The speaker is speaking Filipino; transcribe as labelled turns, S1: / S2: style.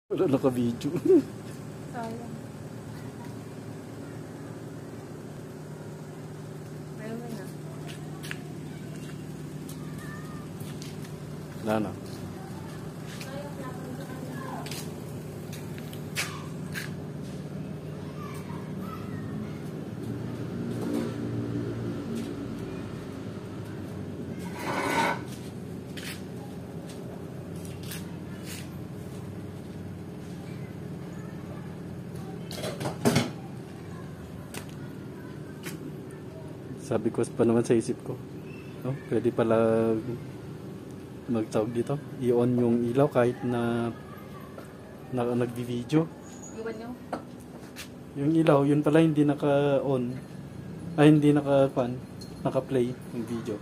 S1: Wala naka-video.
S2: Sayang. Meron na.
S1: Wala na. Sabi ko pa naman sa isip ko, no? Pwede pala magtawag dito, i-on yung ilaw kahit na nagbi-video.
S2: Iwan nyo?
S1: Yung ilaw, yun pala hindi naka-on. Ay, hindi naka-play yung video.